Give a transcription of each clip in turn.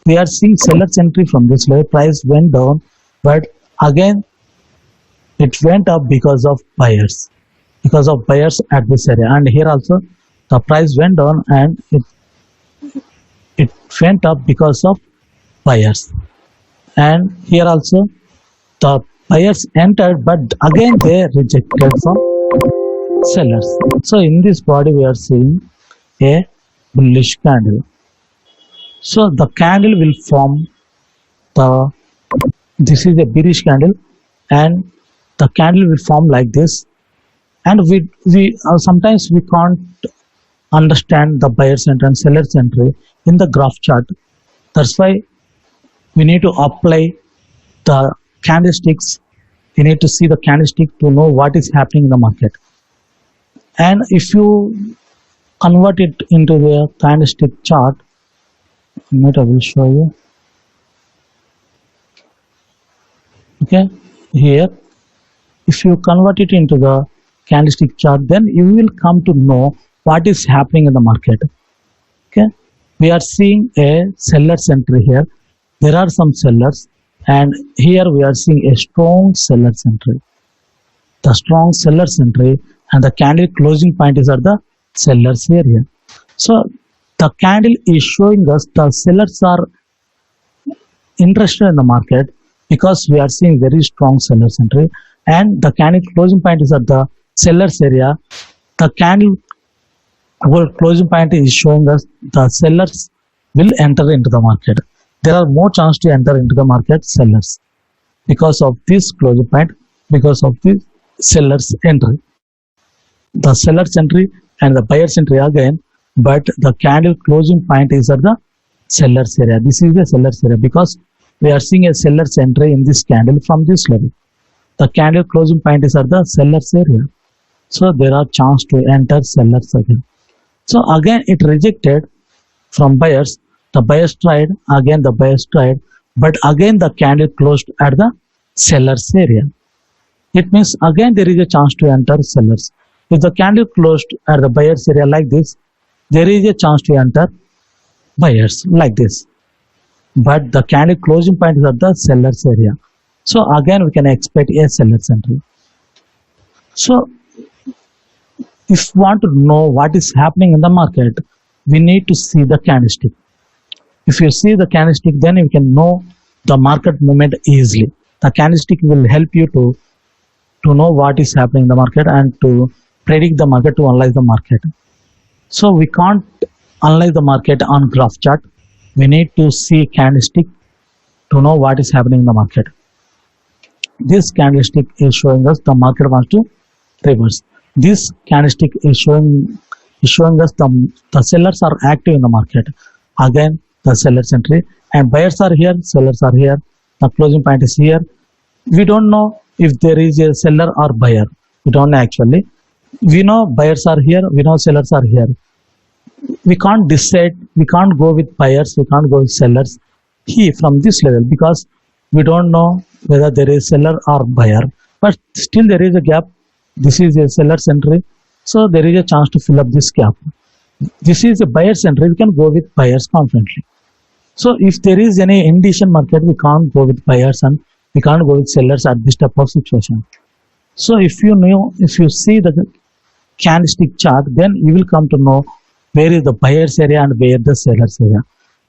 we are seeing seller's entry from this level. Price went down, but again it went up because of buyers at this area. And here also the price went down and it went up because of buyers. And here also the buyers entered, but again they rejected some sellers. So in this body we are seeing a bullish candle. So the candle will form the, this is a bearish candle, and the candle will form like this. And we sometimes we can't understand the buyer's entry and seller's entry in the graph chart. That's why we need to apply the candlesticks. We need to see the candlestick to know what is happening in the market. And if you convert it into the candlestick chart, I will show you. Okay, here if you convert it into the candlestick chart, then you will come to know what is happening in the market. Okay, we are seeing a seller's entry here. There are some sellers, and here we are seeing a strong seller's entry. The strong seller's entry, and the candle closing point is at the seller's area. So the candle is showing us the sellers are interested in the market because we are seeing very strong seller's entry, and the candle closing point is at the seller's area. The candle closing point is showing us the sellers will enter into the market. There are more chance to enter into the market sellers because of this closing point, because of this seller's entry. The seller's entry and the buyer's entry again, but the candle closing point is at the seller's area. This is the seller's area because we are seeing a seller's entry in this candle from this level. The candle closing point is at the seller's area. So there are chance to enter sellers again. So again it rejected from buyers. The buyers tried, again the buyers tried, but again the candle closed at the seller's area. It means again there is a chance to enter sellers. If the candle closed at the buyer's area like this, there is a chance to enter buyers like this. But the candle closing point is at the seller's area. So again we can expect a seller's entry. So if we want to know what is happening in the market, we need to see the candlestick. If you see the candlestick, then you can know the market movement easily. The candlestick will help you to know what is happening in the market and to predict the market, to analyze the market. So we can't analyze the market on graph chart. We need to see candlestick to know what is happening in the market. This candlestick is showing us the market wants to reverse. This candlestick is showing us the sellers are active in the market. Again the seller's entry, and buyers are here, sellers are here. The closing point is here. We don't know if there is a seller or buyer. We don't know actually. We know buyers are here, we know sellers are here. We can't decide, we can't go with buyers, we can't go with sellers here from this level because we don't know whether there is seller or buyer. But still there is a gap. This is a seller's entry, so there is a chance to fill up this gap. This is a buyer's entry, we can go with buyers confidently. So if there is any indecision market, we can't go with buyers and we can't go with sellers at this type of situation. So if you see the candlestick chart, then you will come to know where is the buyer's area and where the seller's area.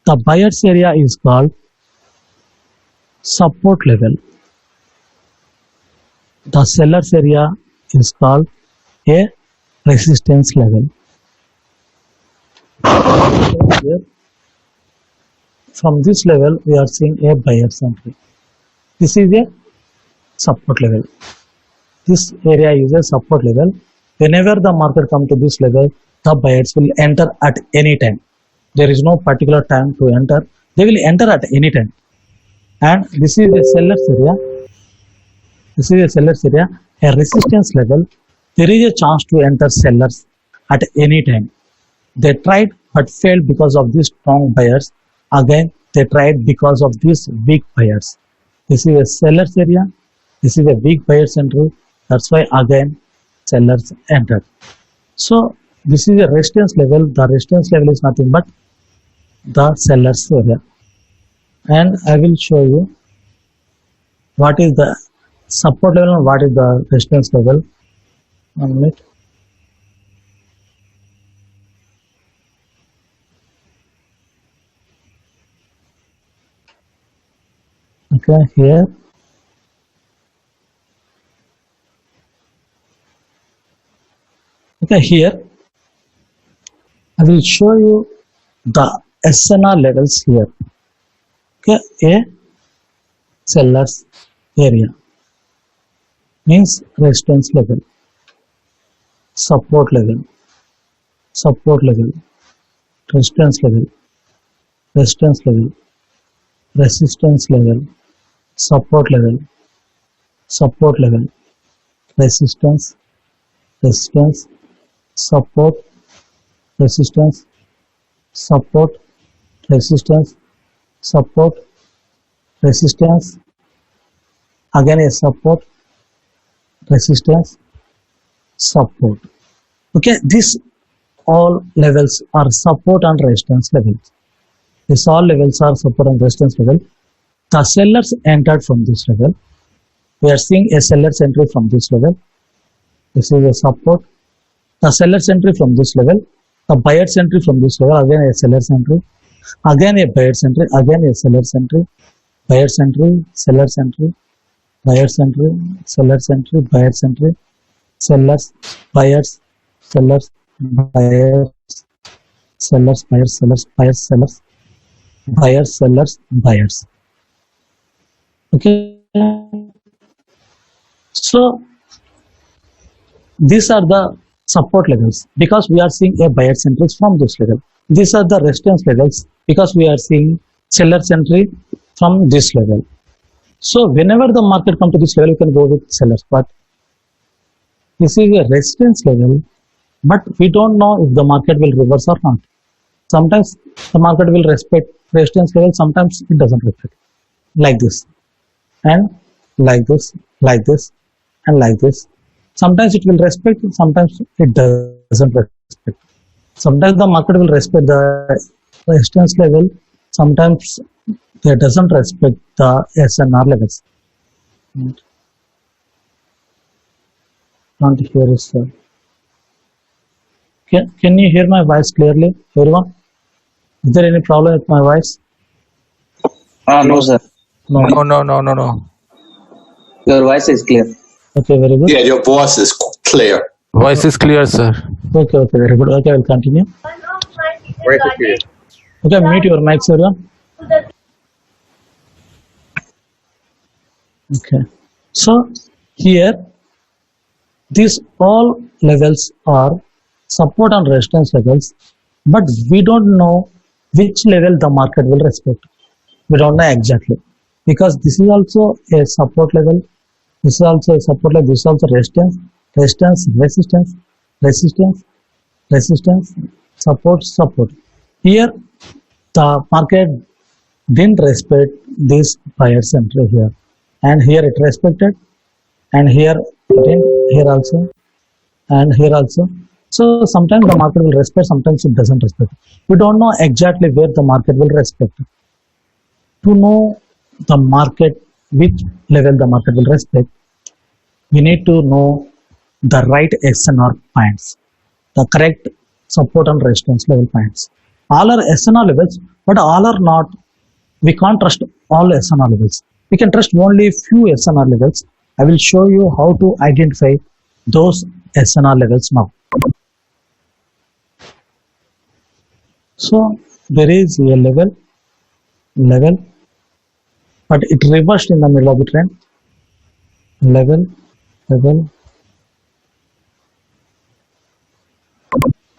The buyer's area is called support level. The seller's area is called a resistance level. From this level we are seeing a buyer's entry. This is a support level. This area is a support level. Whenever the market comes to this level, the buyers will enter at any time. There is no particular time to enter. They will enter at any time. And this is a seller's area. This is a seller's area, a resistance level. There is a chance to enter sellers at any time. They tried but failed because of these strong buyers. Again, they tried because of these weak buyers. This is a seller's area. This is a weak buyer's entry. That's why again sellers entered. So this is a resistance level. The resistance level is nothing but the seller's area. and I will show you what is the support level and what is the resistance level. 1 minute. Okay, here. Okay, here I will show you the SNR levels here. Okay, a seller's area means resistance level, support level, support level, resistance level, resistance level, resistance level, support level, support level, resistance, resistance, support, resistance, support, resistance, support, resistance, again a support, resistance, support. Okay, these all levels are support and resistance levels. These all levels are support and resistance level. The sellers entered from this level. We are seeing a seller's entry from this level. This is a support. The seller's entry from this level. The buyer's entry from this level. Again a seller's entry. Again a buyer's entry. Again a seller's entry. Buyer's entry. Seller's entry. Buyer's entry. Seller's entry. Buyer's entry. Sellers. Buyers. Sellers. Buyers. Sellers. Buyers. Sellers. Buyers. Sellers. Buyers. Sellers. Buyers. Okay. So these are the support levels because we are seeing a buyer's entry from this level. These are the resistance levels because we are seeing seller's entry from this level. So whenever the market comes to this level, you can go with sellers. But this is a resistance level, but we don't know if the market will reverse or not. Sometimes the market will respect resistance level, sometimes it doesn't respect. Like this, and like this, like this, and like this. Sometimes it will respect, sometimes it doesn't respect. Sometimes the market will respect the resistance level, sometimes it doesn't respect the SNR levels. Can't hear it, sir. Can you hear my voice clearly, everyone? Is there any problem with my voice? No, sir. No. Your voice is clear. Okay, very good. Yeah, your voice is clear. Voice is clear, sir. Okay, very good. Okay, I will continue. Right here. Okay, mute your mics, everyone. Okay, so here these all levels are support and resistance levels, but we don't know which level the market will respect. We don't know exactly because this is also a support level, this is also a support level, this is also resistance, resistance, resistance, resistance, resistance, support, support. Here the market didn't respect this buyer's entry here, and here it respected, and here it didn't, here also, and here also. So sometimes the market will respect, sometimes it doesn't respect. We don't know exactly where the market will respect. To know the market, which level the market will respect, we need to know the right SNR points, the correct support and resistance level points. All are SNR levels, but all are not. We can't trust all SNR levels. We can trust only few SNR levels. I will show you how to identify those SNR levels now. So there is a level, but it reversed in the middle of the trend. Level.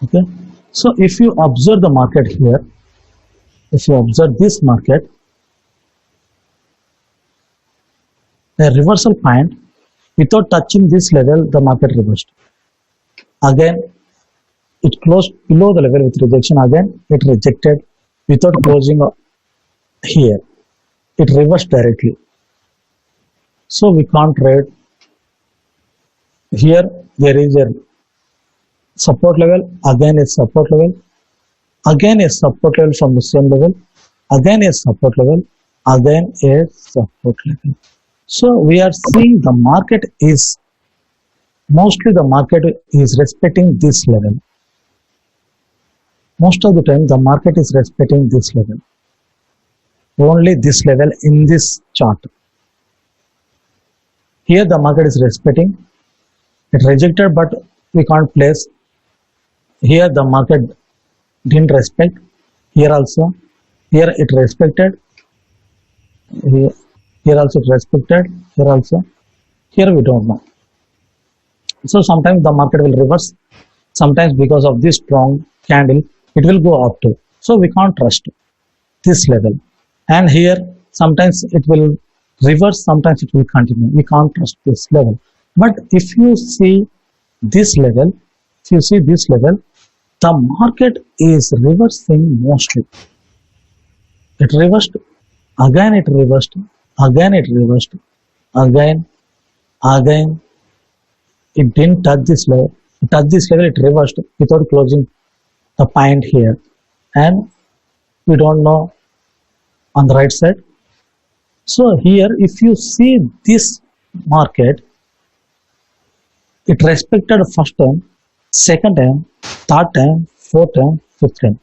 Okay. So if you observe the market here, if you observe this market, a reversal point without touching this level, the market reversed. Again, it closed below the level with rejection. Again, it rejected without closing here. It reversed directly. So we can't trade. Here there is a support level, again a support level, again a support level from the same level, again a support level, again a support level. So we are seeing the market is mostly the market is respecting this level. Most of the time the market is respecting this level, only this level in this chart. Here the market is respecting, it rejected but we can't place. Here the market didn't respect, here also, here it respected, here also it respected, here also, here we don't know. So sometimes the market will reverse, sometimes because of this strong candle it will go up to, so we can't trust this level. And here sometimes it will reverse, sometimes it will continue, we can't trust this level. But if you see this level, if you see this level, the market is reversing mostly. It reversed, again it reversed, again it reversed, again, it didn't touch this level, it touched this level, it reversed without closing the point here, and we don't know on the right side. So here if you see this market, it respected first time, second time, third time, fourth time, fifth time.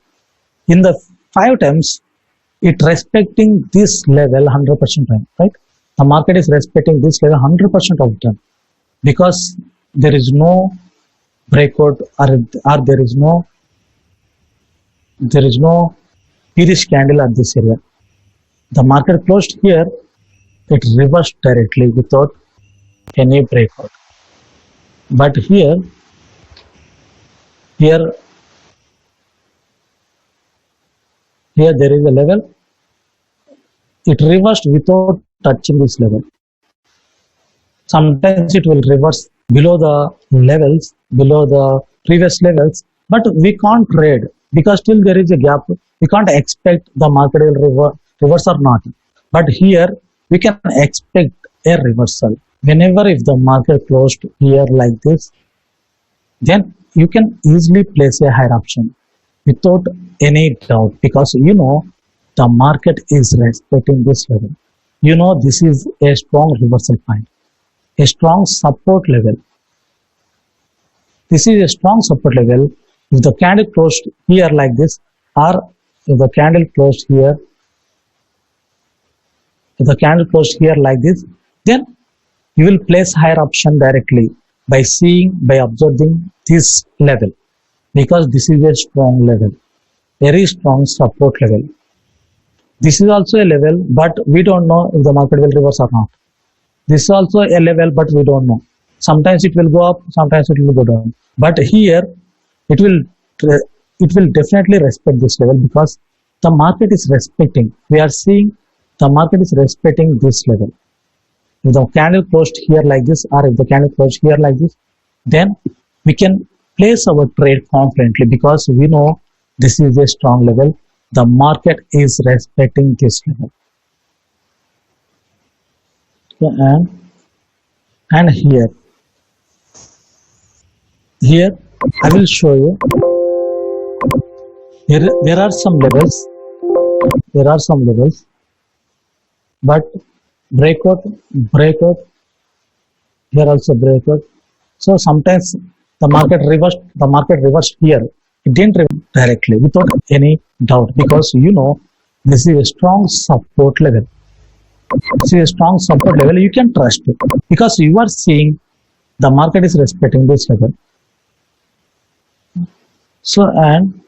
In the 5 times it respecting this level 100% time, right? The market is respecting this level 100% of the time, because there is no breakout, or there is no bearish candle at this area. The market closed here, it reversed directly without any breakout. But here there is a level, it reversed without touching this level. Sometimes it will reverse below the levels, below the previous levels, but we can't trade because still there is a gap. We can't expect the market will reverse or not. But here we can expect a reversal. Whenever if the market closed here like this, then you can easily place a higher option without any doubt, because you know the market is respecting this level. You know this is a strong reversal point, a strong support level. This is a strong support level. If the candle closed here like this, or if the candle closed here, like this, then you will place higher option directly by observing this level, because this is a strong level, very strong support level. This is also a level, but we don't know if the market will reverse or not. This is also a level, but we don't know. Sometimes it will go up, sometimes it will go down. But here it will definitely respect this level, because the market is respecting. We are seeing the market is respecting this level. If the candle closed here like this, or if the candle closed here like this, then we can place our trade confidently, because we know this is a strong level. The market is respecting this level. And here I will show you. There are some levels, but breakout, here also breakout. So sometimes the market reversed here. It didn't reverse directly without any doubt, because you know this is a strong support level. This is a strong support level, you can trust it, because you are seeing the market is respecting this level. So, and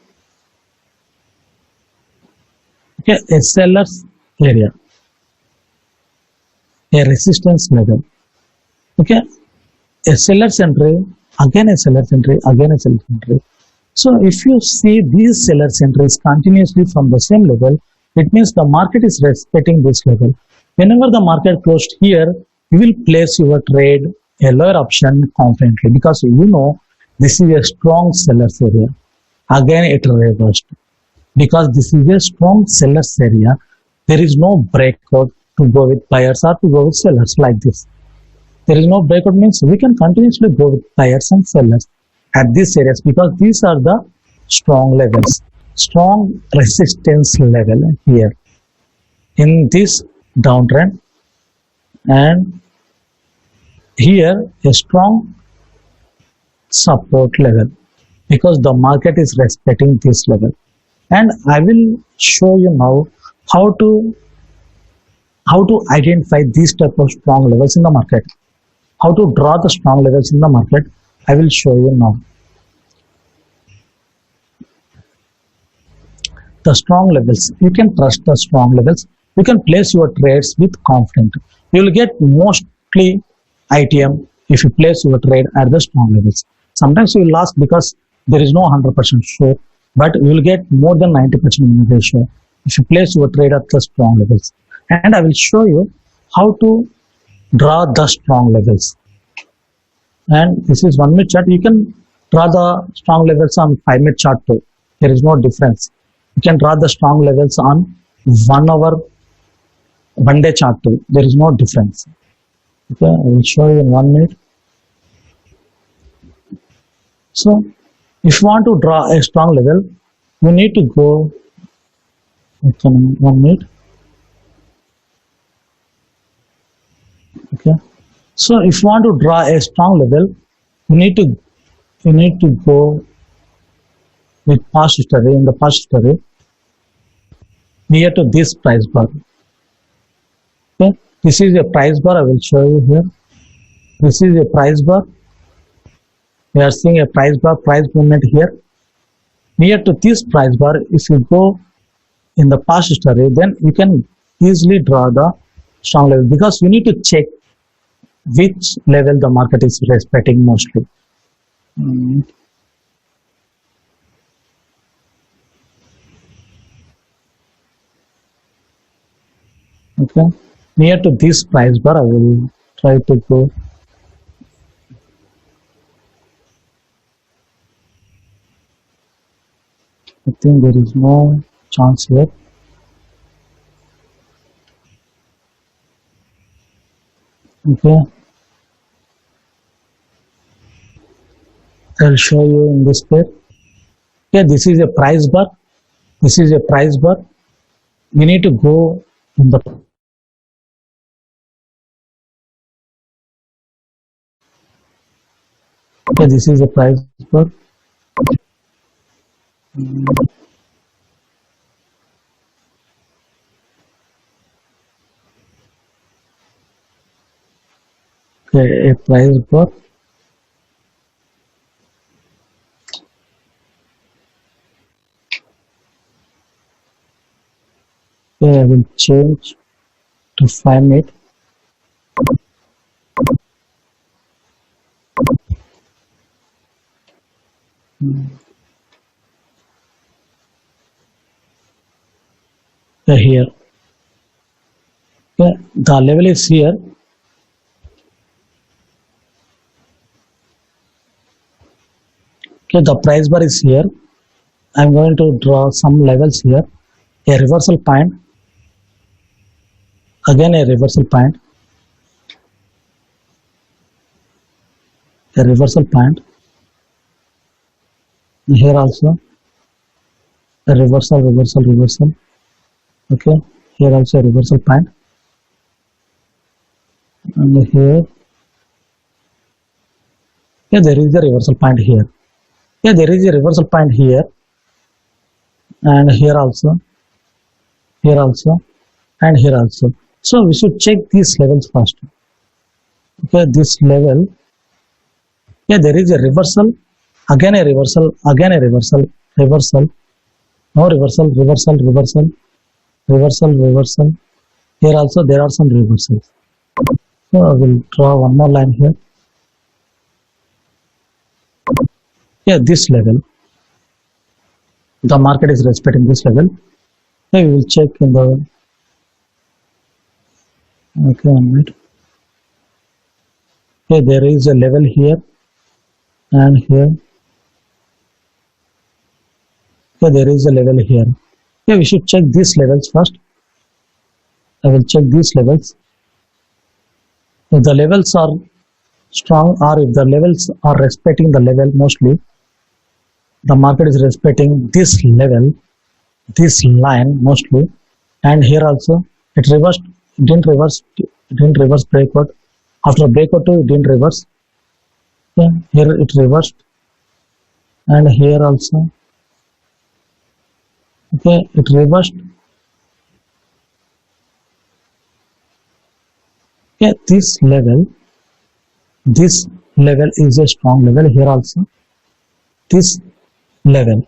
okay, a seller's area, a resistance level. Okay, a seller's entry, again a seller's entry, again a seller's entry. So if you see these sellers entries continuously from the same level, it means the market is respecting this level. Whenever the market closed here, you will place your trade a lower option confidently, because you know this is a strong seller's area. Again it reversed, because this is a strong seller's area. There is no breakout to go with buyers or to go with sellers like this. There is no breakout means we can continuously go with buyers and sellers at these areas, because these are the strong levels, strong resistance level here. in this downtrend, and here a strong support level, because the market is respecting this level. And I will show you now how to identify these type of strong levels in the market, how to draw the strong levels in the market. I will show you now. The strong levels, you can trust the strong levels, you can place your trades with confidence. You will get mostly ITM if you place your trade at the strong levels. Sometimes you will lose because there is no 100% sure, but you will get more than 90% win ratio if you place your trade at the strong levels. And I will show you how to draw the strong levels. And this is 1 minute chart. You can draw the strong levels on 5 minute chart too. There is no difference. You can draw the strong levels on 1 hour, 1 day chart too. There is no difference. Okay, I will show you in 1 minute. So, if you want to draw a strong level, you need to go. Okay, 1 minute. Okay. So, if you want to draw a strong level, you need to go with past history. In the past history, near to this price bar. Okay, this is a price bar. I will show you here. This is a price bar. We are seeing a price bar, price movement here. Near to this price bar, if you go in the past history, then you can easily draw the strong level, because you need to check which level the market is respecting mostly. Okay, near to this price bar, I will try to go. I think there is no chance here. Okay, I'll show you in this pair. Okay, this is a price bar. This is a price bar. We need to go in the. Okay, this is a price bar. Okay, a price bar. Okay, I will change to 5 minute. Here. Okay, the level is here. Okay, the price bar is here. I am going to draw some levels here. A reversal point. Again a reversal point. A reversal point. Here also a reversal, reversal, reversal. Okay, here also a reversal point, and here, yeah, there is a reversal point here. Yeah, there is a reversal point here, and here also, and here also. So we should check these levels first. Okay, this level. Yeah, there is a reversal, again a reversal, again a reversal, reversal, no reversal, reversal, reversal. Reversal, reversal. Here also there are some reversals. So I will draw one more line here. Yeah, this level. The market is respecting this level. So we will check in the. Okay, 1 minute. Okay, there is a level here and here. Okay, there is a level here. Yeah, we should check these levels first. I will check these levels. If the levels are strong, or if the levels are respecting the level, mostly the market is respecting this level, this line mostly, and here also it reversed, didn't reverse breakout. After breakout too, it didn't reverse. Okay, here it reversed, and here also. Okay, it reversed. Okay, this level is a strong level. Here also, this level,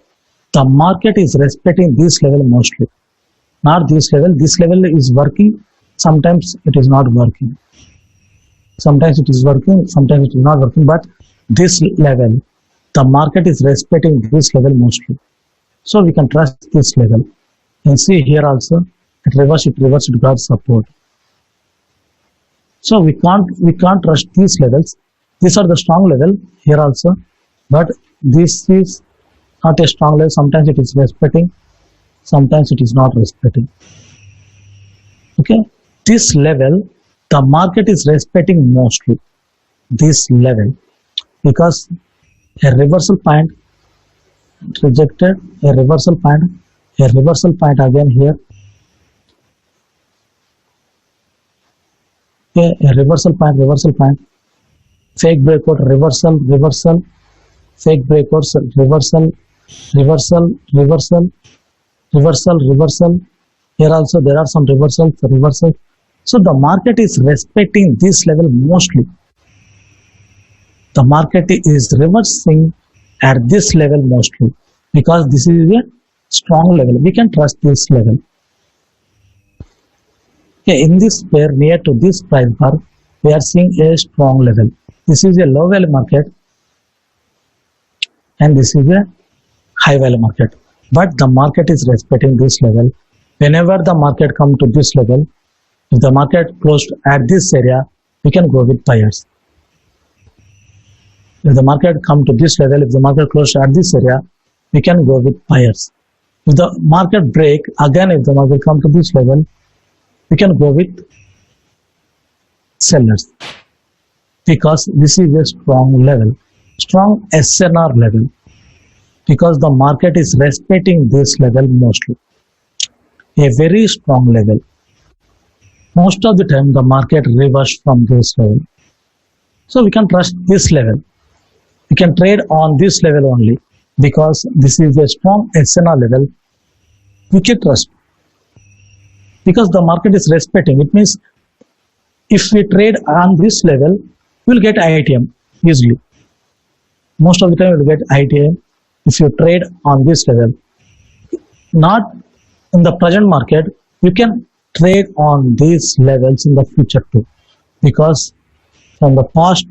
the market is respecting this level mostly, not this level. This level is working, sometimes it is not working, sometimes it is working, sometimes it is not working, but this level, the market is respecting this level mostly, so we can trust this level. And see here also, it reversed, it got support. So we can't trust these levels. These are the strong level here also, but this is not a strong level. Sometimes it is respecting, sometimes it is not respecting. Okay, this level, the market is respecting mostly this level, because a reversal point rejected, a reversal point again here. Okay, a reversal point, fake breakout, reversal, fake breakouts, reversal. Here also there are some reversals. So the market is respecting this level mostly. The market is reversing at this level mostly, because this is a strong level. We can trust this level. Okay, in this pair near to this price bar, we are seeing a strong level. This is a low value market, and this is a high value market. But the market is respecting this level. Whenever the market come to this level, if the market closed at this area, we can go with buyers. If the market come to this level, if the market closed at this area, we can go with buyers. If the market break again, if the market come to this level, we can go with sellers, because this is a strong level, strong SNR level, because the market is respecting this level mostly, a very strong level. Most of the time the market reversed from this level, so we can trust this level. We can trade on this level only, because this is a strong SNR level. We can trust, because the market is respecting. It means if we trade on this level, we will get ITM easily. Most of the time we will get ITM if you trade on this level. Not in the present market, you can trade on these levels in the future too, because from the past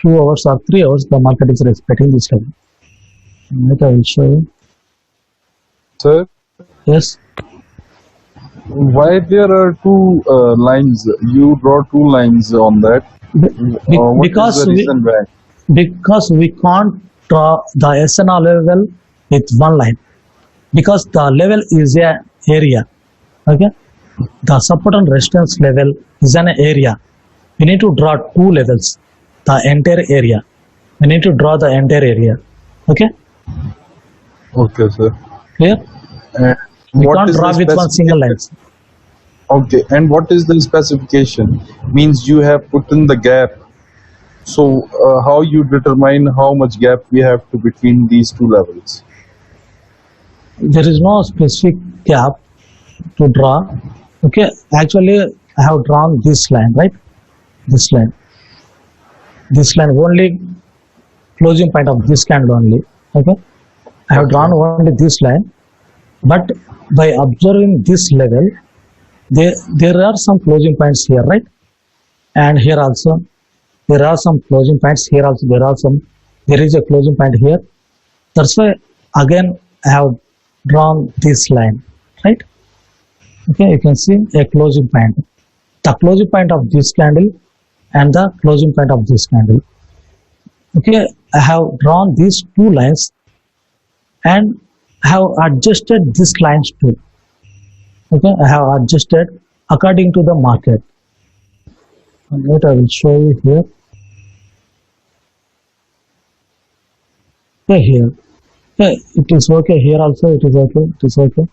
2 hours or 3 hours, the market is respecting this level. I will show you. Sir, Yes. why there are two lines? You draw two lines on that. What Because is the reason why? because we can't draw the SNR level with one line, because the level is a area. Okay, the support and resistance level is an area. We need to draw two levels, the entire area. We need to draw the entire area. Okay, Okay, sir. clear? And We what can't is draw the with one single line. specification? Okay, and what is the specification? Means you have put in the gap. So how you determine how much gap we have to between these two levels? There is no specific gap to draw. Okay, actually I have drawn this line, right? This line only, closing point of this candle only. Okay, I have drawn only this line, but by observing this level, there are some closing points here, right? And here also there are some closing points. Here also there is a closing point here. That's why again I have drawn this line, right? Okay, you can see a closing point, the closing point of this candle and the closing point of this candle. Okay, I have drawn these two lines and I have adjusted these lines too. Okay, I have adjusted according to the market. And wait, I will show you here. Okay, here. Okay, it is okay. Here also it is okay. It is okay.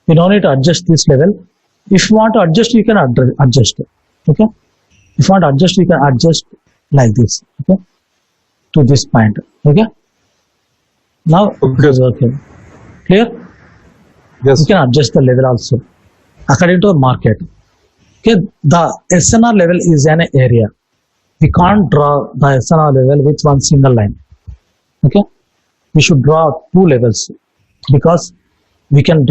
We don't need to adjust this level. If you want to adjust, you can adjust. Okay. If you want to adjust, you can adjust like this. Okay. To this point. Okay. Now it is okay. Clear? Yes. You can adjust the level also according to the market. Okay. The SNR level is an area. We can't draw the SNR level with one single line. Okay. We should draw two levels because we can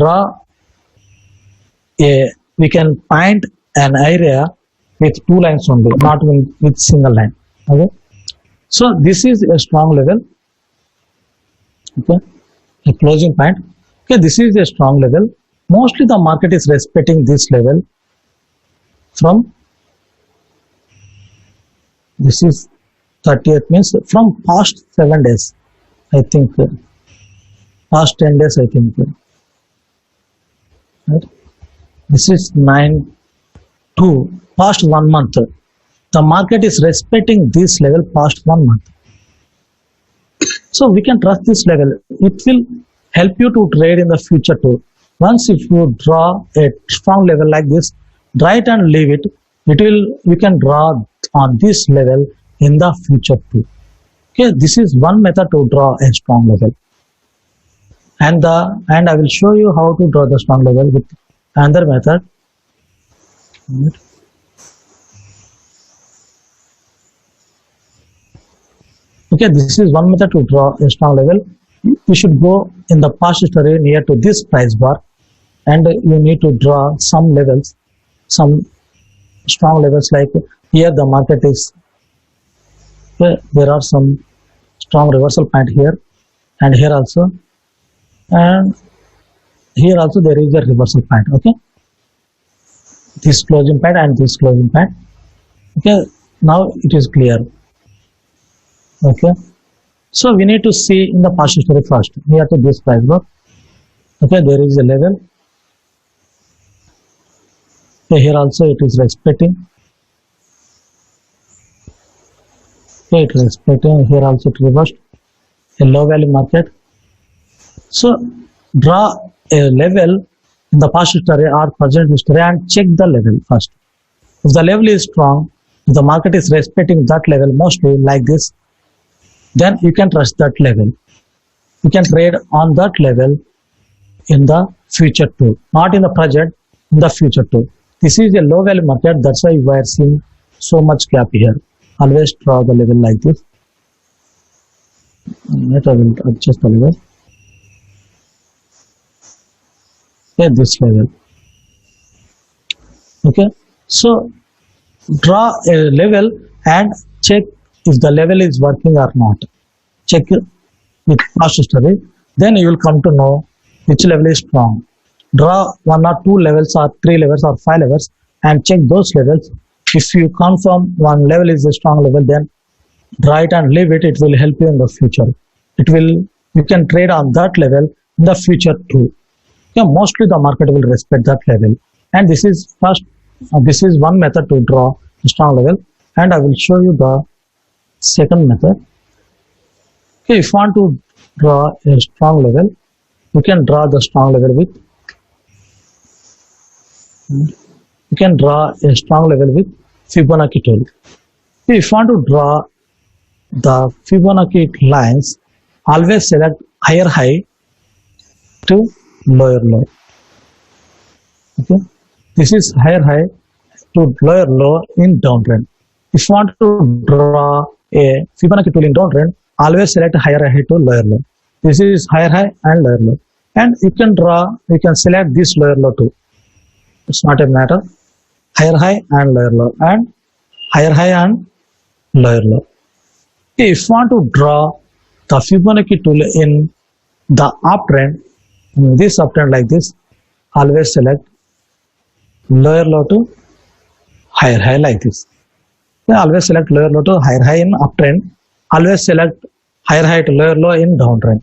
paint an area with two lines only, not with single line. Okay. So this is a strong level. Okay. A closing point. Okay. This is a strong level. Mostly the market is respecting this level from this is 30th, means from past 7 days. I think past 10 days, I think. Right? This is 9/2, past 1 month. The market is respecting this level past 1 month. So we can trust this level. It will help you to trade in the future too. Once if you draw a strong level like this, draw it and leave it. We can draw on this level in the future too. Okay, this is one method to draw a strong level. And I will show you how to draw the strong level with another method. Okay, this is one method to draw a strong level. You should go in the past history near to this price bar, and you need to draw some levels, some strong levels. Like here the market is, there are some strong reversal point here and here also, and here also there is a reversal point. Okay, this closing point and this closing point. Okay, now it is clear. Okay, so we need to see in the past history first near to this price bar. Okay, there is a level. Okay, here also it is respecting. Okay, it is respecting. Here also it reversed. A low value market. So draw a level in the past history or present history and check the level first. If the level is strong, if the market is respecting that level mostly like this, then you can trust that level. You can trade on that level in the future too, not in the present, in the future too. This is a low value market, that's why we are seeing so much gap here. Always draw the level like this. Let I will adjust the level. Okay, this level. Okay, so draw a level and check if the level is working or not. Check it with past history, then you will come to know which level is strong. Draw 1 or 2 levels or 3 levels or 5 levels and check those levels. If you confirm one level is a strong level, then draw it and leave it. It will help you in the future. You can trade on that level in the future too. Yeah, mostly the market will respect that level. And this is one method to draw a strong level. And I will show you the second method. Okay, if you want to draw a strong level, you can draw the strong level with Fibonacci tool. If you want to draw the Fibonacci lines, always select higher high to lower low. Okay, this is higher high to lower low in downtrend. If you want to draw a Fibonacci tool in downtrend, always select higher high to lower low. This is higher high and lower low. And you can select this lower low too. It's not a matter. Higher high and lower low, and higher high and lower low. If you want to draw the Fibonacci tool in the uptrend, in this uptrend like this, always select lower low to higher high like this. Then always select lower low to higher high in uptrend. Always select higher high to lower low in downtrend.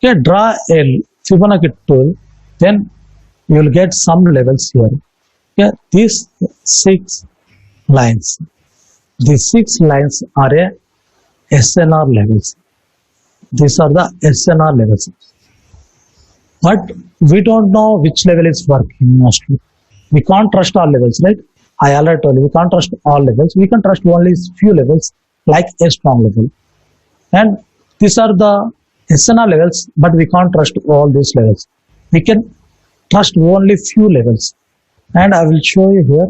Okay, draw a Fibonacci tool, then you will get some levels here. Yeah, these 6 lines. These 6 lines are a SNR levels. These are the SNR levels. but we don't know which level is working mostly. We can't trust all levels, right? I already told you we can't trust all levels. We can trust only few levels, like a strong level. And these are the SNR levels, but we can't trust all these levels. We can trust only few levels. And I will show you here.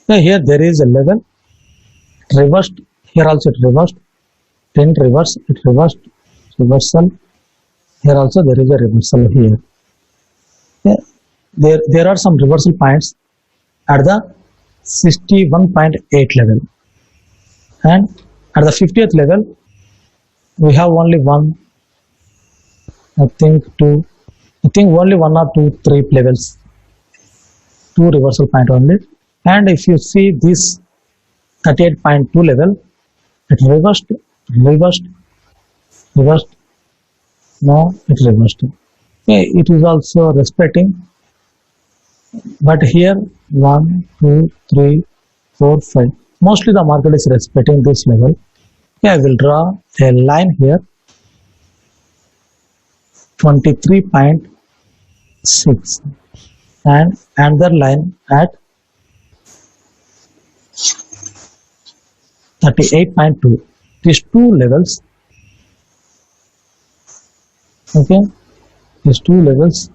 So here there is a level reversed. Here also it reversed. Then reverse, it reversed, reversal. Here also there is a reversal here. Yeah. There are some reversal points at the 61.8 level, and at the 50th level we have only one, I think only one or two, three levels, two reversal point only. And if you see this 38.2 level, it reversed, now it reversed. Okay, it is also respecting, but here 1, 2, 3, 4, 5, mostly the market is respecting this level. Okay, I will draw a line here, 23.6, and another line at 38.2. These two levels, okay, these two levels.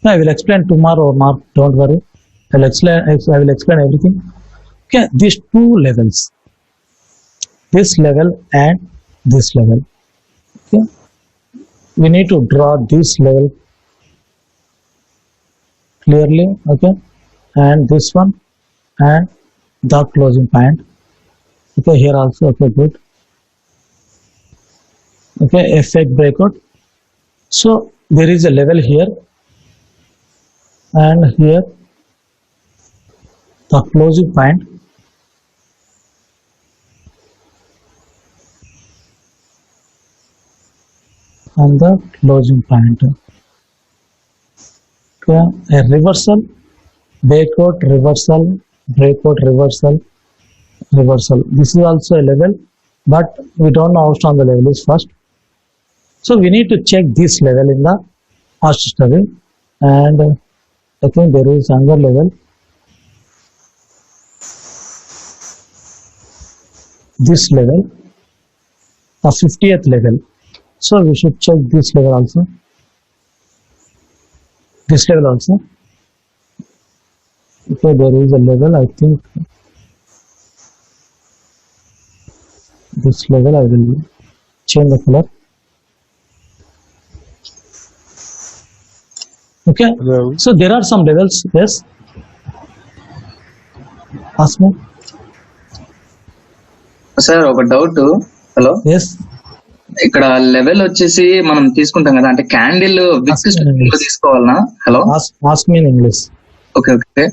I will explain tomorrow, Mark, don't worry. I will explain everything. Okay, these two levels, this level and this level. Okay, we need to draw this level clearly. Okay, and this one and the closing point. Okay, here also. Okay, good. Okay, effect breakout. So there is a level here, and here the closing point, and the closing point. Okay, a reversal, breakout, reversal, breakout, reversal, reversal. This is also a level, but we don't know how strong the level is first. So we need to check this level in the past history, and I think there is another level, this level, the 50th level. So we should check this level also, this level also. Okay, there is a level, I think this level. I will change the color. Okay, so there are some levels. Yes, ask me. Sir ఒక doubt. Hello, Yes, ఇక్కడ level వచ్చేసి మనం తీసుకుంటాం కదా, అంటే candle wick తీసుకోవాలనా? Hello, ask me in English. Okay okay.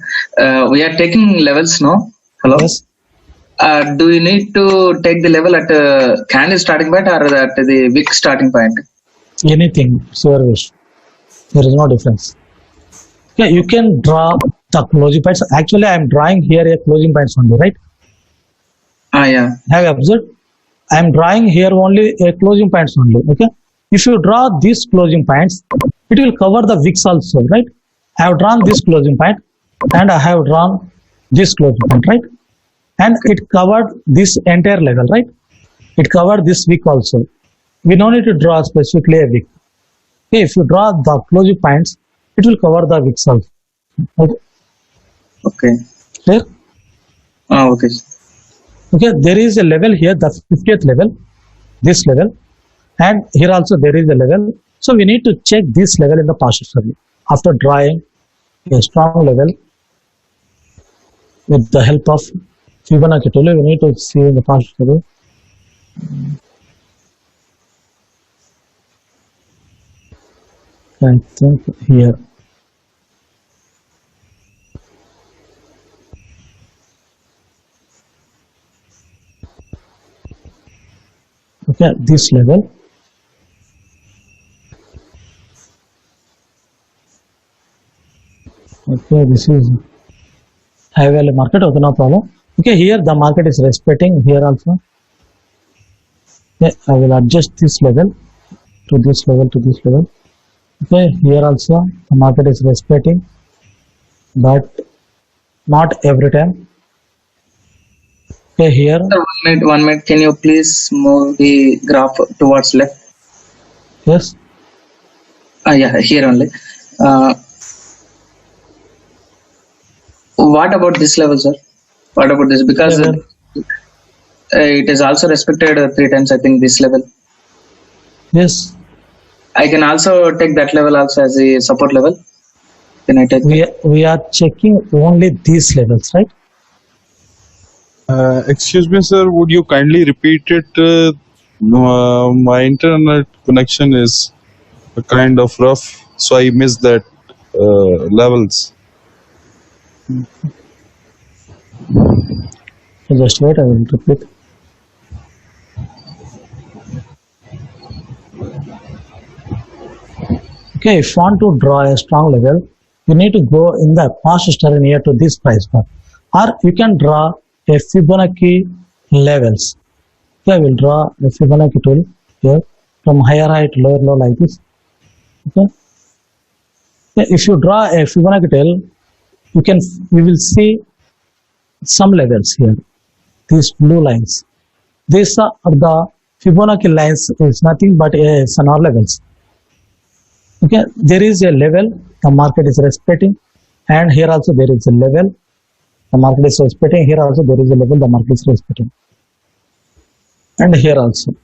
We are taking levels no. Hello, Yes, do you need to take the level at candle starting point or at the wick starting point? anything, it's your wish. There is no difference. Okay, you can draw the closing points. Actually, I am drawing here a closing points only, right? Yeah. Have you observed? I am drawing here only a closing points only. Okay, if you draw these closing points, it will cover the wicks also, right? I have drawn this closing point, and I have drawn this closing point, right? And it covered this entire level, right? It covered this wick also. We don't need to draw specifically a wick. Okay, if you draw the closing points, it will cover the wicks also. Okay, okay clear? Okay. Okay, there is a level here, the 50th level, this level, and here also there is a level. So we need to check this level in the past history. After drawing a strong level with the help of Fibonacci tool, we need to see in the past history. I think here. Okay, this level. Okay, this is high value market. Okay, no problem. Okay, here the market is respecting here also. Okay, I will adjust this level to this level to this level. Okay, here also the market is respecting, but not every time. Okay, here, Sir, 1 minute, 1 minute. Can you please move the graph towards left? yes, Yeah, here only. What about this level, sir? What about this? Because level, it is also respected 3 times, I think, this level. yes, I can also take that level also as a support level. Can I take? we are checking only these levels, right? Excuse me, sir. Would you kindly repeat it? My internet connection is kind of rough, so I missed that levels. So just wait, I will repeat. Okay, if you want to draw a strong level, you need to go in the past history near to this price bar, or you can draw a Fibonacci levels. Okay, I will draw a Fibonacci tool here from higher high to lower low like this. Okay, if you draw a Fibonacci tool, you will see some levels here. These blue lines, these are the Fibonacci lines, is nothing but SNR levels. Okay, there is a level the market is respecting, and here also there is a level the market is respecting. Here also there is a level the market is respecting, and here also.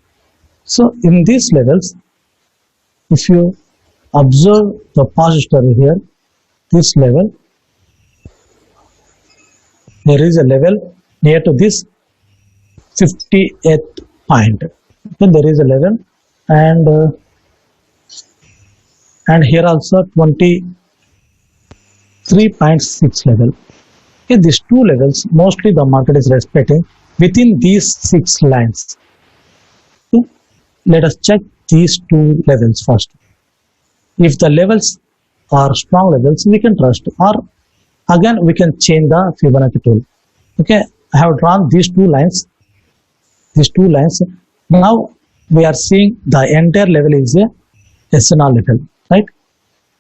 So in these levels, if you observe the past history here, this level, there is a level near to this 58th point. Then there is a level, and here also 23.6 level. Okay, these two levels mostly the market is respecting within these 6 lines. Okay, let us check these two levels first. If the levels are strong levels, we can trust, or again we can change the Fibonacci tool. Okay, I have drawn these two lines. Now we are seeing the entire level is a SNR level, right?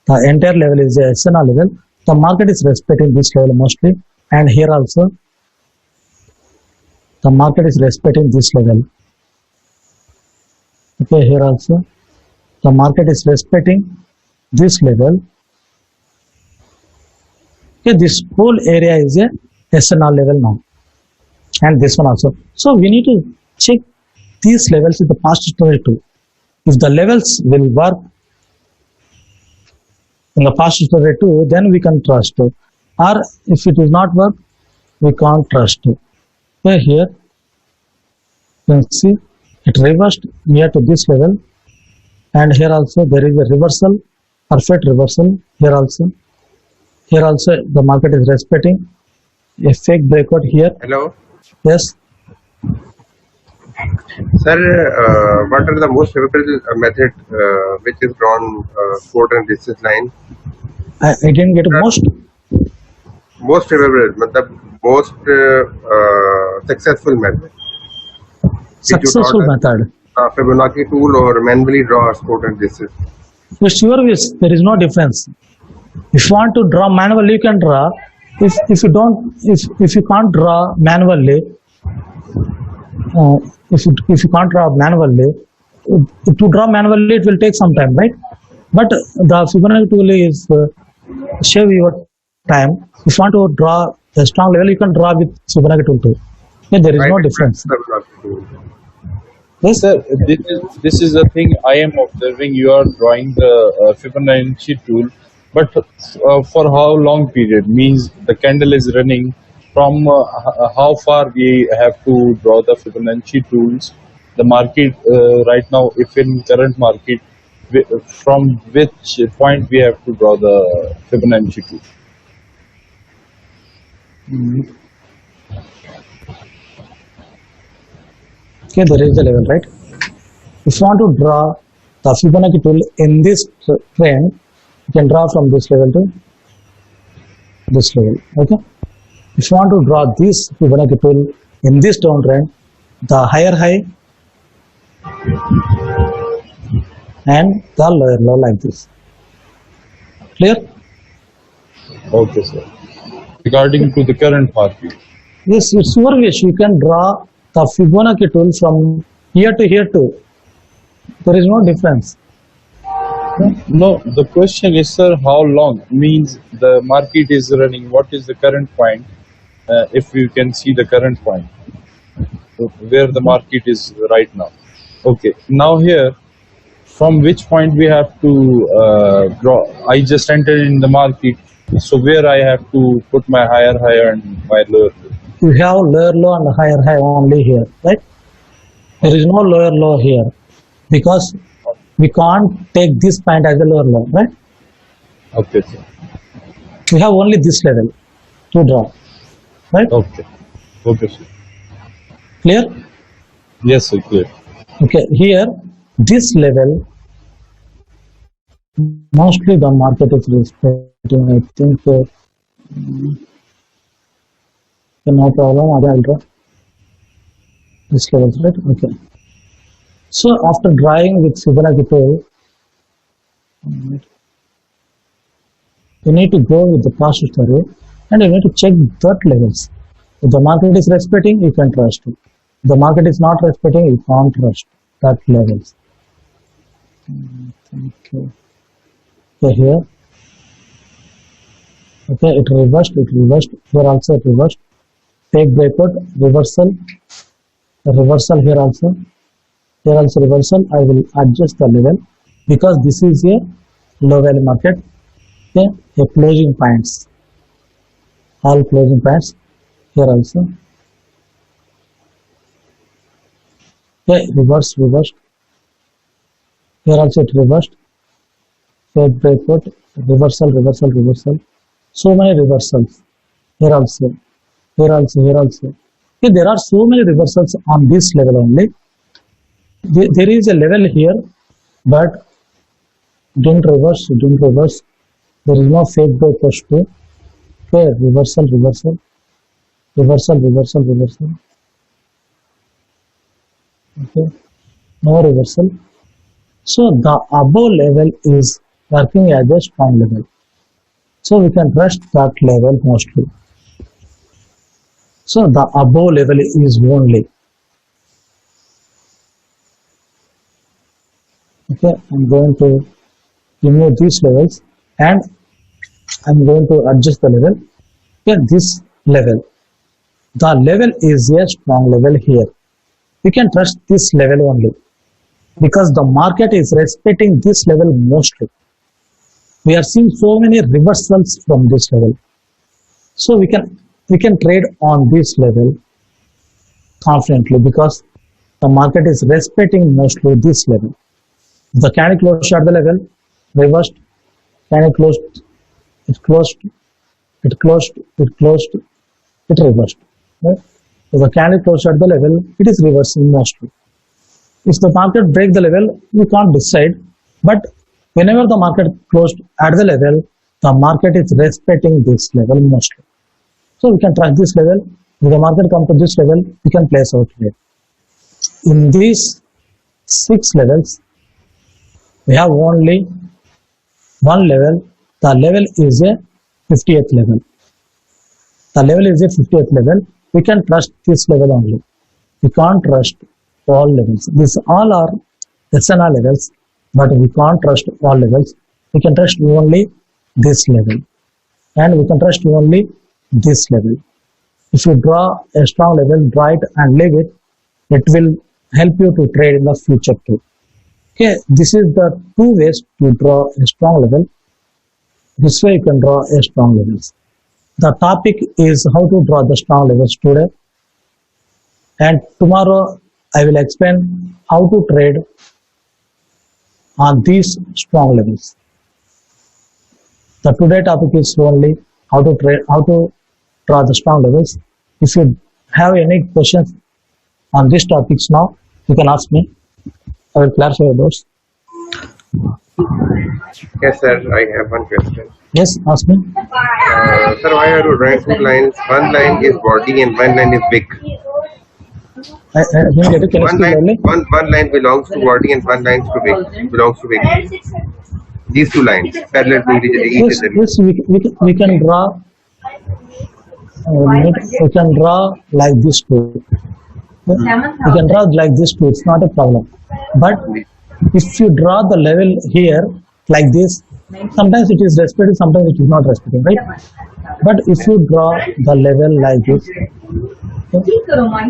The entire level is a SNR level. The market is respecting this level mostly, and here also the market is respecting this level. Okay, here also the market is respecting this level. Okay, this whole area is a SNR level now, and this one also. So we need to check these levels in the past history too. If the levels will work in the past history too, then we can trust. Or if it does not work, we can't trust. Okay, here you can see it reversed near to this level, and here also there is a reversal, perfect reversal. Here also the market is respecting a fake breakout here. Hello, Yes, sir. What are the most favorable method which is drawn support and resistance line? I didn't get most. Most favorable, the most successful method. Did you Successful draw method. the Fibonacci tool or manually draw support and resistance? With your wish, there is no difference. If you want to draw manually, you can draw. If you can't draw manually, if you can't draw manually, to draw manually it will take some time, right? But the Fibonacci tool is save your time. If you want to draw a strong level, you can draw with Fibonacci tool too. Yeah, there is no difference. Fibonacci tool. Yes, Sir, this is the thing I am observing. You are drawing the Fibonacci tool, but for how long period? Means the candle is running from how far we have to draw the Fibonacci tools. The market right now, if in current market, from which point we have to draw the Fibonacci tool? okay, there is a level, right? If you want to draw the Fibonacci tool in this trend, you can draw from this level to this level. Okay. If you want to draw this Fibonacci tool in this downtrend, the higher high and the lower low like this. Clear? Okay, sir. Regarding to the current market. Yes, it's your wish. You can draw the Fibonacci tool from here to here too. There is no difference. No, the question is, sir, how long means the market is running? What is the current point? If you can see the current point, where the market is right now. Okay, now here, from which point we have to draw? I just entered in the market, so where I have to put my higher high and my lower low? You have lower low and higher high only here, right? There is no lower low here because we can't take this point as a lower low, right? Okay, sir. We have only this level to draw, right? Okay. Okay, sir. Clear? Yes, sir, clear. Okay, here this level mostly the market is respecting. I think no problem. I'll draw this level, right? Okay. So after drawing with Fibonacci tool, you need to go with the past history and you need to check that levels. If the market is respecting, you can trust it. If the market is not respecting, you can't trust that levels. Okay. So here, okay, it reversed. Here also it reversed. Take breakout, reversal here also. Here also reversal. I will adjust the level because this is a low value market. Okay, a closing points. All closing points here also. Okay, reversed. Here also it reversed. Take breakout, reversal. So many reversals. Here also. Okay, there are so many reversals on this level only. There is a level here, but don't reverse. There is no fake breakout too. Okay, reversal. Okay, no reversal. So the above level is working as a strong level. So we can trust that level mostly. So the above level is only. Okay, I'm going to remove these levels and I'm going to adjust the level. Okay, this level. The level is a strong level here. We can trust this level only because the market is respecting this level mostly. We are seeing so many reversals from this level. So we can trade on this level confidently because the market is respecting mostly this level. The candle closed at the level, reversed, candle closed, it reversed. Right? If the candle closed at the level, it is reversing mostly. If the market break the level, we can't decide, but whenever the market closed at the level, the market is respecting this level mostly. So we can trust this level. If the market comes to this level, we can place our trade. In these 6 levels, we have only one level. The level is a 50th level. The level is a 50th level. We can trust this level only. We can't trust all levels. These all are SNR levels, but we can't trust all levels. We can trust only this level, and we can trust only this level. If you draw a strong level, draw it and leave it. It will help you to trade in the future too. Okay, this is the 2 ways to draw a strong level. This way you can draw a strong levels. The topic is how to draw the strong levels today, and tomorrow I will explain how to trade on these strong levels. The today topic is only how to trade, how to draw the strong levels. If you have any questions on these topics now, you can ask me. I will clarify those. Yes, sir. I have one question. Yes, ask me. Sir, why are you drawing 2 lines? One line is body and one line is wick. I didn't get it. Can you speak loudly? One line belongs to body and one line belongs to wing. These two lines parallel to each Yes, other. yes, we can draw. We can draw like this too. We can draw like this too. It's not a problem. But if you draw the level here like this, sometimes it is respected, sometimes it is not respected, right? But if you draw the level like this,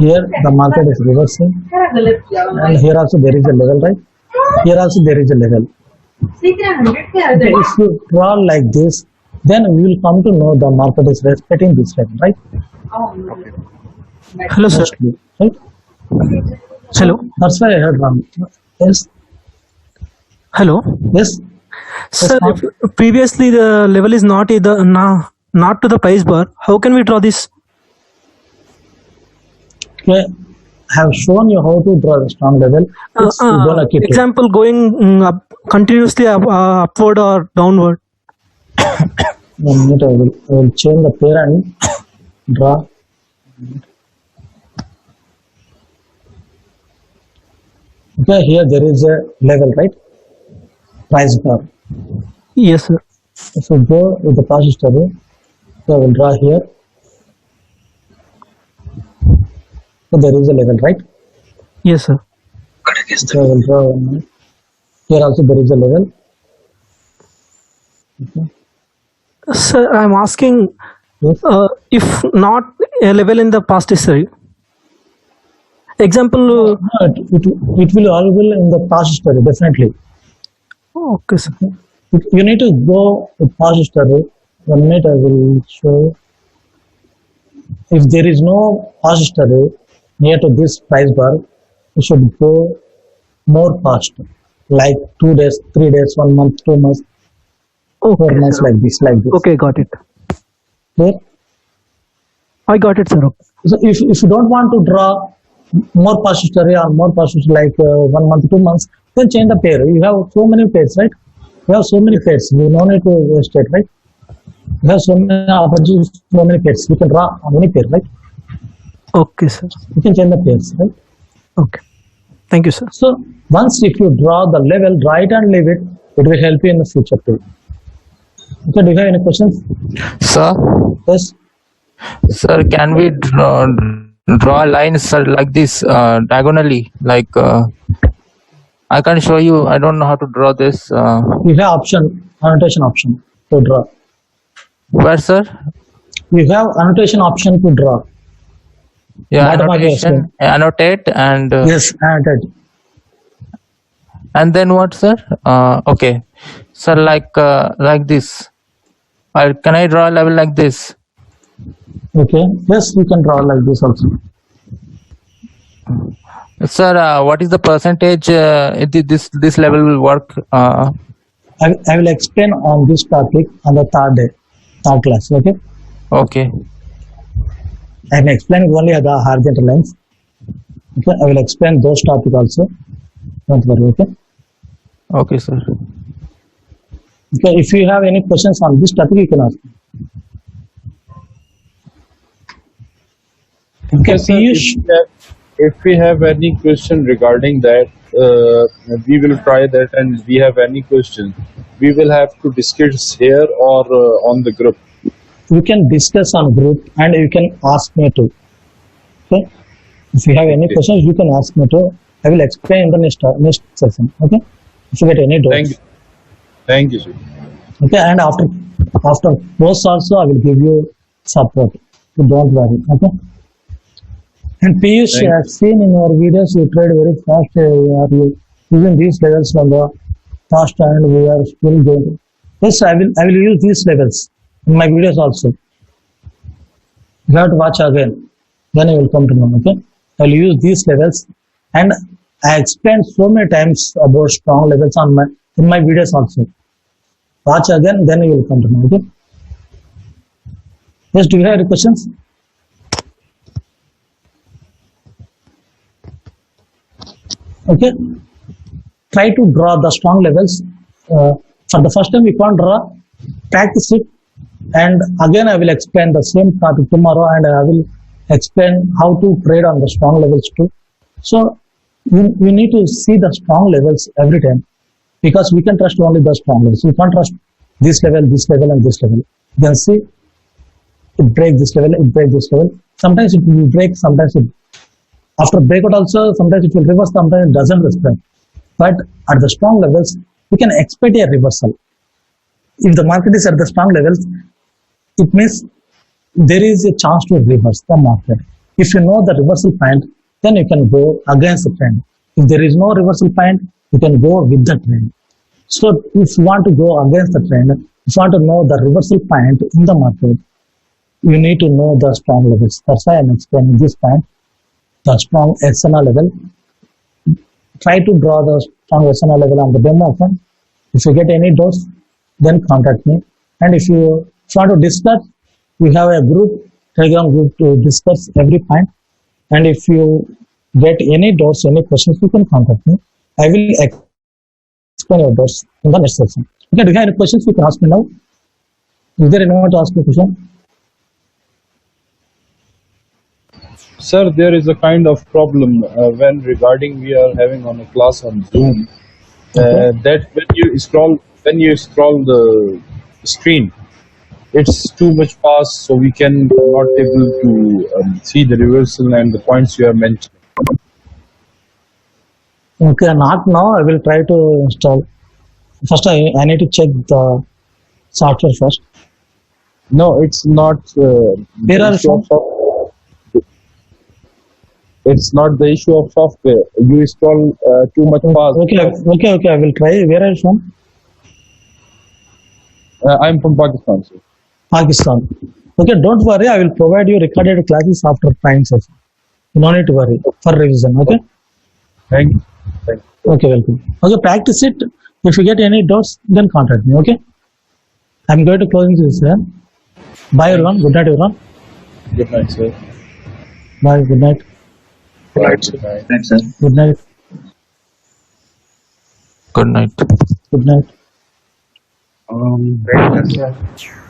here the market is reversing, and here also there is a level, right? Here also there is a level. Okay, if you draw like this, then we will come to know the market is respecting this level, right? Hello, sir. Mostly, right? Hello. That's why I heard wrong. Yes, Hello. yes. Sir, ma'am. if previously the level is not not to the price bar, how can we draw this? Okay, I have shown you how to draw the strong level. It's gonna keep it. Example going up, continuously upward or downward. 1 minute, I will change the pair and draw. Okay, here there is a level, right? Price bar. Yes, sir. If you go with the past history, so I will draw here. So there is a level, right? Yes, sir. So I will draw one minute. Here also there is a level. Okay. Sir, I'm asking Yes. if not a level in the past history. Example. No, it will all will in the past history, definitely. Okay, sir. You need to go with past history. 1 minute, I will show you. If there is no past history near to this price bar, you should go more past, like 2 days, 3 days, 1 month, 2 months, 4 Okay, months, sir. like this, like this. Okay, got it. Clear? I got it, sir. So if you don't want to draw more past history or more past history, like 1 month, 2 months, then change the pair. You have so many pairs, right? You have so many pairs. You no need to waste it, right? You have so many opportunities, so many pairs. You can draw on any pair, right? Okay, sir. You can change the pairs, right? Okay. Thank you, sir. So once if you draw the level, draw it and leave it, it will help you in the future too. Okay, do you have any questions? Sir, Yes. sir, can we draw lines like this diagonally? Like I can show you. I don't know how to draw this. You have annotation option to draw. Where, sir? You have annotation option to draw. Yeah, Bottom of your screen. annotate, and Yes, annotate. and then what, sir? Okay, sir, like this. Can I draw a level like this? Okay. Yes, you can draw like this also. Sir, what is the percentage this level will work? I will explain on this topic on the third class. Okay. Okay. I am explaining only the horizontal lines. Okay. I will explain those topics also. Don't worry. Okay. Okay, sir. Okay. If you have any questions on this topic, you can ask. Okay. Yes, sir. Piyush. If we have any question regarding that, we will try that, and we have any question, we will have to discuss here or on the group. You can discuss on group and you can ask me too. Okay. If you have any Okay. questions, you can ask me too. I will explain in the next session. Okay. If you get any doubts. Thank you. Thank you, sir. Okay. And after post also, I will give you support. So don't worry. Okay. And Piyush, Thank I have seen in your videos you trade very fast. Are you using these levels from the past, and we are still going. Yes, I will use these levels in my videos also. You have to watch again. Then you will come to know. Okay. I will use these levels, and I explained so many times about strong levels in my videos also. Watch again, then you will come to know. Okay. Yes. Do you have any questions? Okay. Try to draw the strong levels. For the first time, we can't draw. Practice it, and again I will explain the same topic tomorrow, and I will explain how to trade on the strong levels too. So you need to see the strong levels every time, because we can trust only the strong levels. We can't trust this level, and this level. You can see it break this level, it break this level. Sometimes it will break, sometimes it after breakout also, sometimes it will reverse, sometimes it doesn't respect. But at the strong levels, we can expect a reversal. If the market is at the strong levels, it means there is a chance to reverse the market. If you know the reversal point, then you can go against the trend. If there is no reversal point, you can go with the trend. So if you want to go against the trend, if you want to know the reversal point in the market, you need to know the strong levels. That's why I'm explaining this point, the strong SNR level. Try to draw the strong SNR level on the demo account. If you get any doubts, then contact me. And if you want to discuss, we have a group, Telegram group, to discuss every point. And if you get any doubts, any questions, you can contact me. I will explain your doubts in the next session. Okay, do you have any questions? You can ask me now. Is there anyone to ask me a question? Sir, there is a kind of problem when regarding we are having on a class on Zoom that when you scroll the screen, it's too much fast, so we can not able to see the reversal and the points you have mentioned. Okay, not now. I will try to install. First, I need to check the software first. No, it's not. Where are some? It's not the issue of software. You scroll too much fast. Okay. I will try. Where are you from? I'm from Pakistan, sir. Pakistan. Okay, don't worry. I will provide you recorded classes after time session. No need to worry for revision. Okay. Thank you. Okay, welcome. Okay, practice it. If you get any doubts, then contact me. Okay. I'm going to closing this here. Bye everyone. Good night everyone. Good night, sir. Bye. Good night. Right. Good night. Thanks, sir. Good night. Good night. Good night. Right, sir.